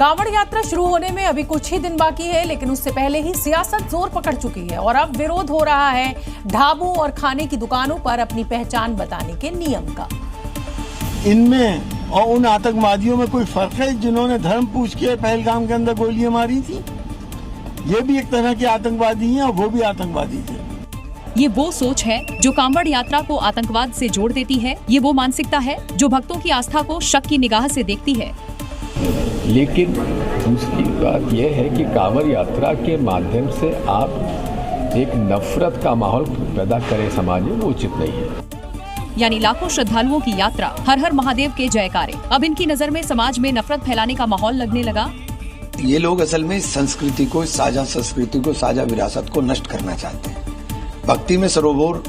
कांवड़ यात्रा शुरू होने में अभी कुछ ही दिन बाकी है, लेकिन उससे पहले ही सियासत जोर पकड़ चुकी है और अब विरोध हो रहा है ढाबों और खाने की दुकानों पर अपनी पहचान बताने के नियम का। इनमें और उन आतंकवादियों में कोई फर्क है जिन्होंने धर्म पूछ के पहलगाम के अंदर गोलियां मारी थी? ये भी एक तरह के आतंकवादी हैं और वो भी आतंकवादी थे। ये वो सोच है जो कांवड़ यात्रा को आतंकवाद से जोड़ देती है। ये वो मानसिकता है जो भक्तों की आस्था को शक की निगाह से देखती है। लेकिन दूसरी बात यह है कि कांवड़ यात्रा के माध्यम से आप एक नफरत का माहौल पैदा करें समाज में, वो उचित नहीं है। यानी लाखों श्रद्धालुओं की यात्रा, हर हर महादेव के जयकारे। अब इनकी नजर में समाज में नफरत फैलाने का माहौल लगने लगा। ये लोग असल में संस्कृति को, साझा संस्कृति को, साझा विरासत को नष्ट करना चाहते हैं। भक्ति में सरोवर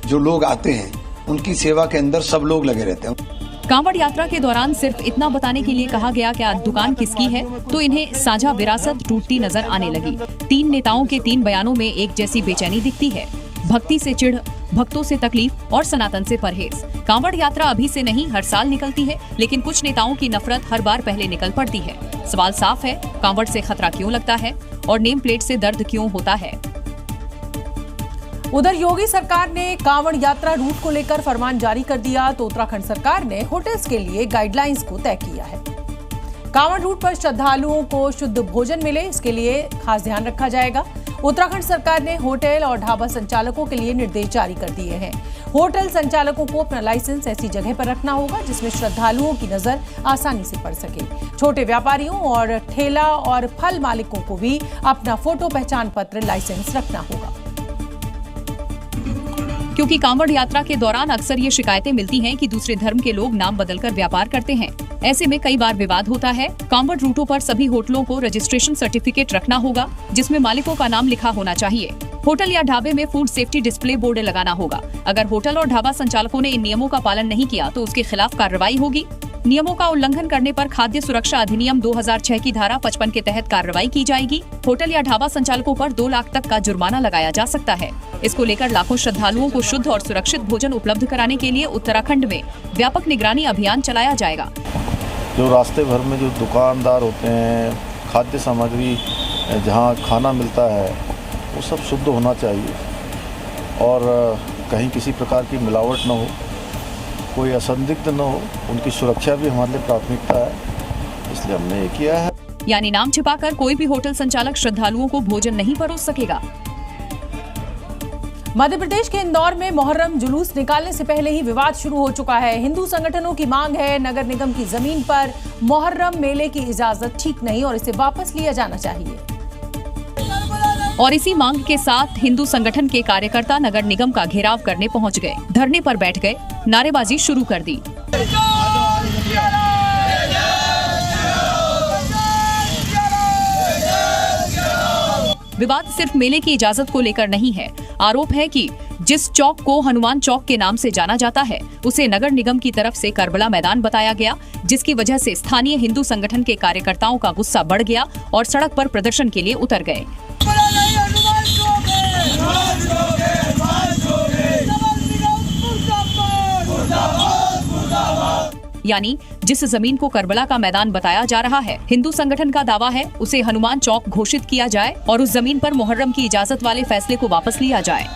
जो लोग आते हैं उनकी सेवा के अंदर सब लोग लगे रहते हैं। कांवड़ यात्रा के दौरान सिर्फ इतना बताने के लिए कहा गया कि दुकान किसकी है, तो इन्हें साझा विरासत टूटती नजर आने लगी। 3 नेताओं के 3 बयानों में एक जैसी बेचैनी दिखती है। भक्ति से चिढ़, भक्तों से तकलीफ और सनातन से परहेज। कांवड़ यात्रा अभी से नहीं, हर साल निकलती है, लेकिन कुछ नेताओं की नफरत हर बार पहले निकल पड़ती है। सवाल साफ है, कांवड़ से खतरा क्यों लगता है और नेम प्लेट से दर्द क्यों होता है? उधर योगी सरकार ने कांवड़ यात्रा रूट को लेकर फरमान जारी कर दिया, तो उत्तराखंड सरकार ने होटल्स के लिए गाइडलाइंस को तय किया है। कांवड़ रूट पर श्रद्धालुओं को शुद्ध भोजन मिले, इसके लिए खास ध्यान रखा जाएगा। उत्तराखंड सरकार ने होटल और ढाबा संचालकों के लिए निर्देश जारी कर दिए हैं। होटल संचालकों को अपना लाइसेंस ऐसी जगह पर रखना होगा जिसमें श्रद्धालुओं की नजर आसानी से पड़ सके। छोटे व्यापारियों और ठेला और फल मालिकों को भी अपना फोटो पहचान पत्र, लाइसेंस रखना होगा। क्योंकि कांवड़ यात्रा के दौरान अक्सर ये शिकायतें मिलती हैं कि दूसरे धर्म के लोग नाम बदलकर व्यापार करते हैं। ऐसे में कई बार विवाद होता है। कांवड़ रूटों पर सभी होटलों को रजिस्ट्रेशन सर्टिफिकेट रखना होगा जिसमें मालिकों का नाम लिखा होना चाहिए। होटल या ढाबे में फूड सेफ्टी डिस्प्ले बोर्ड लगाना होगा। अगर होटल और ढाबा संचालकों ने इन नियमों का पालन नहीं किया तो उसके खिलाफ कार्रवाई होगी। नियमों का उल्लंघन करने पर खाद्य सुरक्षा अधिनियम 2006 की धारा 55 के तहत कार्रवाई की जाएगी। होटल या ढाबा संचालकों पर 2 लाख तक का जुर्माना लगाया जा सकता है। इसको लेकर लाखों श्रद्धालुओं को शुद्ध और सुरक्षित भोजन उपलब्ध कराने के लिए उत्तराखंड में व्यापक निगरानी अभियान चलाया जाएगा। जो रास्ते भर में जो दुकानदार होते हैं, खाद्य सामग्री जहाँ खाना मिलता है वो सब शुद्ध होना चाहिए और कहीं किसी प्रकार की मिलावट न हो, कोई असंदिग्ध न हो। उनकी सुरक्षा भी हमारे लिए प्राथमिकता है, इसलिए हमने ये किया है। यानी नाम छिपाकर कोई भी होटल संचालक श्रद्धालुओं को भोजन नहीं परोस सकेगा। मध्य प्रदेश के इंदौर में मोहर्रम जुलूस निकालने से पहले ही विवाद शुरू हो चुका है। हिंदू संगठनों की मांग है नगर निगम की जमीन पर मोहर्रम मेले की इजाजत ठीक नहीं और इसे वापस लिया जाना चाहिए। और इसी मांग के साथ हिंदू संगठन के कार्यकर्ता नगर निगम का घेराव करने पहुंच गए, धरने पर बैठ गए, नारेबाजी शुरू कर दी। विवाद सिर्फ मेले की इजाजत को लेकर नहीं है। आरोप है कि जिस चौक को हनुमान चौक के नाम से जाना जाता है उसे नगर निगम की तरफ से करबला मैदान बताया गया, जिसकी वजह से स्थानीय हिंदू संगठन के कार्यकर्ताओं का गुस्सा बढ़ गया और सड़क पर प्रदर्शन के लिए उतर गए। यानी जिस जमीन को करबला का मैदान बताया जा रहा है, हिंदू संगठन का दावा है उसे हनुमान चौक घोषित किया जाए और उस जमीन पर मुहर्रम की इजाजत वाले फैसले को वापस लिया जाए।